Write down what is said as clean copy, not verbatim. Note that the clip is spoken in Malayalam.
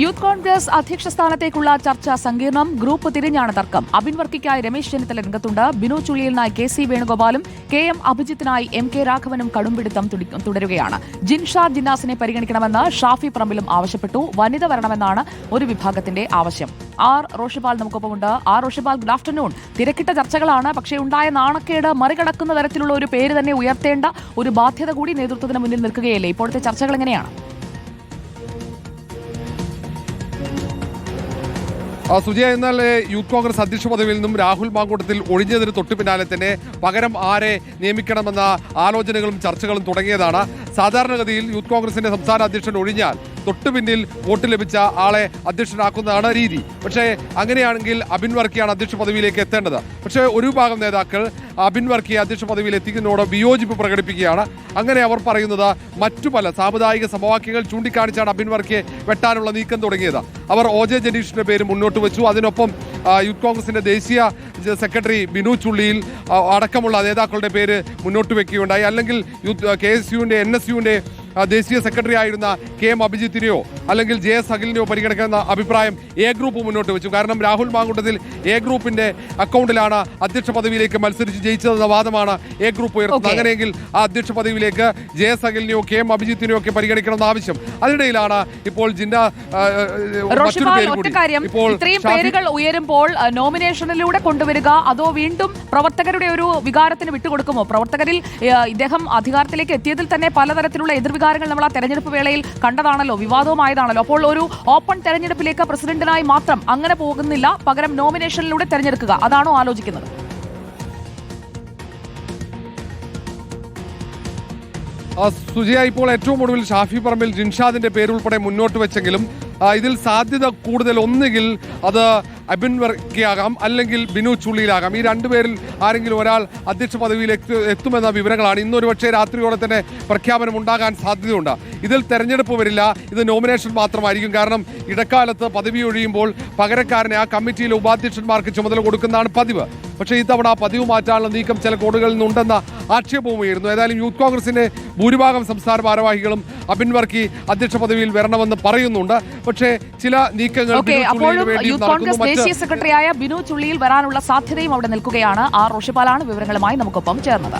യൂത്ത് കോൺഗ്രസ് അധ്യക്ഷ സ്ഥാനത്തേക്കുള്ള ചർച്ച സങ്കീർണം. ഗ്രൂപ്പ് തിരിഞ്ഞാണ് തർക്കം. അബിൻ വർക്കിക്കായി രമേശ് ചെന്നിത്തല രംഗത്തുണ്ട്. ബിനു ചുള്ളിയിലിനായി KC വേണുഗോപാലും KM അഭിജിത്തിനായി MK രാഘവനും കടുംപിടുത്തം തുടരുകയാണ്. ജിൻഷാദ് ജിന്നാസിനെ പരിഗണിക്കണമെന്ന് ഷാഫി പറമ്പിലും ആവശ്യപ്പെട്ടു. വനിത വരണമെന്നാണ് ഒരു വിഭാഗത്തിന്റെ ആവശ്യം. ആർ റോഷിപാൽ നമുക്കൊപ്പമുണ്ട്. R Roshipal, good afternoon. തിരക്കിട്ട ചർച്ചകളാണ്. പക്ഷേ ഉണ്ടായ നാണക്കേട് മറികടക്കുന്ന തരത്തിലുള്ള ഒരു പേര് തന്നെ ഉയർത്തേണ്ട ഒരു ബാധ്യത കൂടി നേതൃത്വത്തിന് മുന്നിൽ നിൽക്കുകയല്ലേ? ഇപ്പോഴത്തെ ചർച്ചകൾ എങ്ങനെയാണ്? സുജയ, എന്നാൽ യൂത്ത് കോൺഗ്രസ് അധ്യക്ഷ പദവിയിൽ നിന്നും രാഹുൽ മാങ്കൂട്ടത്തിൽ ഒഴിഞ്ഞതിന് തൊട്ടു പിന്നാലെ തന്നെ പകരം ആരെ നിയമിക്കണമെന്ന ആലോചനകളും ചർച്ചകളും തുടങ്ങിയതാണ്. സാധാരണഗതിയിൽ യൂത്ത് കോൺഗ്രസിന്റെ സംസ്ഥാന അധ്യക്ഷൻ ഒഴിഞ്ഞാൽ തൊട്ടുപിന്നിൽ വോട്ട് ലഭിച്ച ആളെ അധ്യക്ഷനാക്കുന്നതാണ് രീതി. പക്ഷേ അങ്ങനെയാണെങ്കിൽ അബിൻ വർക്കിയാണ് അധ്യക്ഷ പദവിയിലേക്ക് എത്തേണ്ടത്. പക്ഷേ ഒരു വിഭാഗം നേതാക്കൾ അബിൻ വർക്കിയെ അധ്യക്ഷ പദവിയിൽ എത്തിക്കുന്നതിനോട് വിയോജിപ്പ് പ്രകടിപ്പിക്കുകയാണ്. അങ്ങനെ അവർ പറയുന്നത് മറ്റു പല സാമുദായിക സമവാക്യങ്ങൾ ചൂണ്ടിക്കാണിച്ചാണ് അബിൻ വർക്കിയെ വെട്ടാനുള്ള നീക്കം തുടങ്ങിയത്. അവർ OJ ജനീഷിന്റെ പേര് മുന്നോട്ട് വെച്ചു. അതിനൊപ്പം യൂത്ത് കോൺഗ്രസിന്റെ ദേശീയ സെക്രട്ടറി ബിനു ചുള്ളിയിൽ അടക്കമുള്ള നേതാക്കളുടെ പേര് മുന്നോട്ട് വെക്കുകയുണ്ടായി. അല്ലെങ്കിൽ KSUവിന്റെ NSUവിന്റെ ദേശീയ സെക്രട്ടറി ആയിരുന്ന KM അഭിജിത്തിനെയോ അല്ലെങ്കിൽ JS അഖിലിനെയോ പരിഗണിക്കുന്ന അഭിപ്രായം A ഗ്രൂപ്പ് മുന്നോട്ട് വെച്ചു. കാരണം രാഹുൽ മാങ്കൂട്ടത്തിൽ A ഗ്രൂപ്പിന്റെ അക്കൗണ്ടിലാണ് അധ്യക്ഷ പദവിയിലേക്ക് മത്സരിച്ച് ജയിച്ചതെന്ന വാദമാണ് A ഗ്രൂപ്പ് ഉയർത്തുന്നത്. അങ്ങനെയെങ്കിൽ ആ അധ്യക്ഷ പദവിയിലേക്ക് JS അഖിലിനെയോ KM അഭിജിത്തിനെയോ ഒക്കെ പരിഗണിക്കണമെന്ന ആവശ്യം. അതിനിടയിലാണ് ഇപ്പോൾ ഇത്രയും പേരുകൾ ഉയരുമ്പോൾ നോമിനേഷനിലൂടെ കൊണ്ടുവരിക, അതോ വീണ്ടും പ്രവർത്തകരുടെ ഒരു വികാരത്തിന് വിട്ടുകൊടുക്കുമോ? പ്രവർത്തകരിൽ ഇദ്ദേഹം അധികാരത്തിലേക്ക് എത്തിയതിൽ തന്നെ പലതരത്തിലുള്ള എതിർവികാരങ്ങൾ നമ്മൾ ആ തെരഞ്ഞെടുപ്പ് വേളയിൽ കണ്ടതാണല്ലോ, വിവാദവുമായതാണല്ലോ. അപ്പോൾ ഒരു ഓപ്പൺ തെരഞ്ഞെടുപ്പിലേക്ക് പ്രസിഡന്റിനായി മാത്രം അങ്ങനെ പോകുന്നില്ല, പകരം നോമിനേഷനിലൂടെ തെരഞ്ഞെടുക്കുക, അതാണോ ആലോചിക്കുന്നത്? സുജയ, ഇപ്പോൾ ഏറ്റവും ഒടുവിൽ ഷാഫി പറമ്പിൽ ജിൻഷാദിന്റെ പേരുൾപ്പെടെ മുന്നോട്ട് വെച്ചെങ്കിലും ഇതിൽ സാധ്യത കൂടുതൽ ഒന്നുകിൽ അത് അബിൻ വർക്കിയാകാം, അല്ലെങ്കിൽ ബിനു ചുള്ളിയിലാകാം. ഈ രണ്ടുപേരിൽ ആരെങ്കിലും ഒരാൾ അധ്യക്ഷ പദവിയിലേക്ക് എത്തുമെന്ന വിവരങ്ങളാണ്. ഇന്നൊരു പക്ഷേ രാത്രിയോടെ തന്നെ പ്രഖ്യാപനം ഉണ്ടാകാൻ സാധ്യതയുണ്ട്. ഇതിൽ തെരഞ്ഞെടുപ്പ് വരില്ല, ഇത് നോമിനേഷൻ മാത്രമായിരിക്കും. കാരണം ഇടക്കാലത്ത് പദവി ഒഴിയുമ്പോൾ പകരക്കാരനെ ആ കമ്മിറ്റിയിലെ ഉപാധ്യക്ഷന്മാർക്ക് ചുമതല കൊടുക്കുന്നതാണ് പതിവ്. പക്ഷേ ഇത്തവണ ആ പതിവ് മാറ്റാനുള്ള നീക്കം ചില കോണുകളിൽ നിന്നുണ്ടെന്ന ആക്ഷേപവും ഉയരുന്നു. ഏതായാലും യൂത്ത് കോൺഗ്രസിന്റെ ഭൂരിഭാഗം സംസ്ഥാന ഭാരവാഹികളും അബിൻ വർക്കി അധ്യക്ഷ പദവിയിൽ വരണമെന്ന് പറയുന്നുണ്ട്. പക്ഷേ ചില നീക്കങ്ങൾ ദേശീയ സെക്രട്ടറിയായ ബിനു ചുള്ളിയിൽ വരാനുള്ള സാധ്യതയും അവിടെ നിൽക്കുകയാണ്. ആർ റോഷിപാലാണ് വിവരങ്ങളുമായി നമുക്കൊപ്പം ചേർന്നത്.